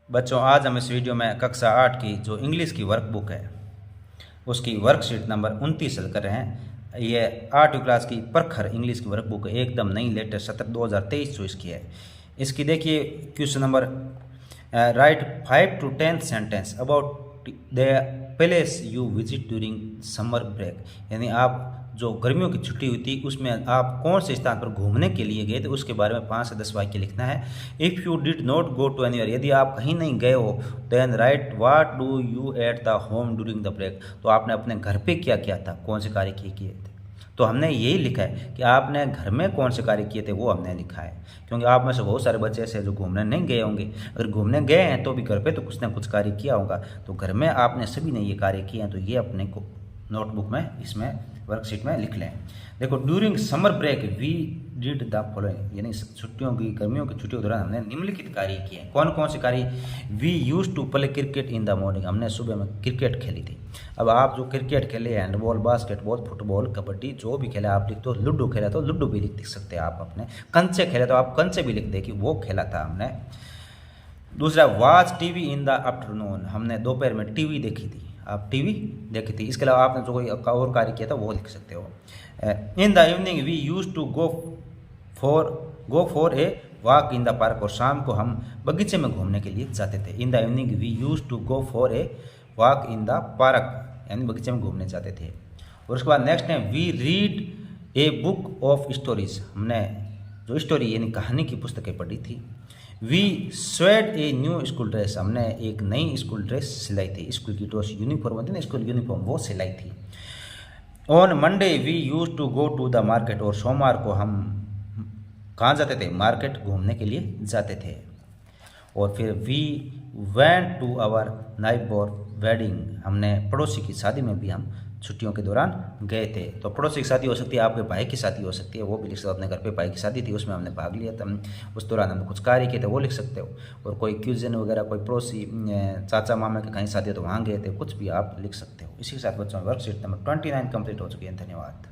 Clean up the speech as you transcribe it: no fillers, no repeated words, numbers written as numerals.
बच्चों, आज हम इस वीडियो में कक्षा 8 की जो इंग्लिश की वर्कबुक है उसकी वर्कशीट नंबर 29 हल कर रहे हैं। ये 8वीं क्लास की प्रखर इंग्लिश की वर्कबुक है, एकदम नई लेटेस्ट सत्र 2023 जो इसकी है। इसकी देखिए question number, write 5 to 10 sentence about the place you visit during summer break. यानी आप जो गर्मियों की छुट्टी हुई थी उसमें आप कौन से स्थान पर घूमने के लिए गए थे उसके बारे में 5 से 10 वाक्य लिखना है। If you did not go to anywhere, यदि आप कहीं नहीं गए हो, then write what do you at the home during the break, तो आपने अपने घर पे क्या किया था, कौन से कार्य किए थे। तो हमने यही लिखा है कि आपने घर में कौन से कार्य किए थे वो हमने लिखा है, क्योंकि आप में से बहुत सारे बच्चे ऐसे हैं जो घूमने नहीं गए होंगे। अगर घूमने गए हैं तो भी घर पे तो कुछ ना कुछ कार्य किया होगा, तो घर में आपने सभी ने ये कार्य किए हैं, तो ये अपने को नोटबुक में इसमें वर्कशीट में लिख लें। देखो, during summer break we did the following, यानी छुट्टियों की गर्मियों की छुट्टियों के दौरान हमने निम्नलिखित कार्य किए हैं। कौन कौन से कार्य? We use to play cricket in the morning, हमने सुबह में क्रिकेट खेली थी। अब आप जो क्रिकेट खेले, हैंडबॉल, बास्केटबॉल, फुटबॉल, कबड्डी, जो भी खेला आप लिख दो। लूडो खेला तो लूडो भी लिख सकते हैं आप अपने। कंचे खेले तो आप कंचे भी लिख दे कि वो खेला था हमने। दूसरा, watch TV in the afternoon, हमने दोपहर में टीवी देखी थी, आप टीवी देखी थी। इसके अलावा आपने जो कोई और कार्य किया था वो लिख सकते हो। In the evening we use to go for a walk in the park, और शाम को हम बगीचे में घूमने के लिए जाते थे। In the evening we use to go for a walk in the park, यानी बगीचे में घूमने जाते थे। और उसके बाद नेक्स्ट है we read a book of stories, हमने जो स्टोरी यानी कहानी की पुस्तकें पढ़ी थी। We sewed a new school dress, हमने एक नई स्कूल ड्रेस सिलाई थी। स्कूल की ड्रेस यूनिफॉर्म होती है ना, स्कूल यूनिफॉर्म, वो सिलाई थी। On Monday we use to go to the market, और सोमवार को हम कहाँ जाते थे, मार्केट घूमने के लिए जाते थे। और फिर we went to our neighbour wedding, हमने पड़ोसी की शादी में भी हम छुट्टियों के दौरान गए थे। तो पड़ोसी की शादी हो सकती है, आपके भाई की शादी हो सकती है, वो भी लिख सकते हो। अपने घर पे भाई की शादी थी, उसमें हमने भाग लिया था, उस दौरान हमने कुछ कार्य किए थे, वो लिख सकते हो। और कोई क्यूजन वगैरह, कोई पड़ोसी चाचा मामा के कहीं शादी है तो वहाँ गए थे, कुछ भी आप लिख सकते हो। इसी के साथ बच्चों वर्कशीट नंबर 29 कंप्लीट हो चुकी है। धन्यवाद।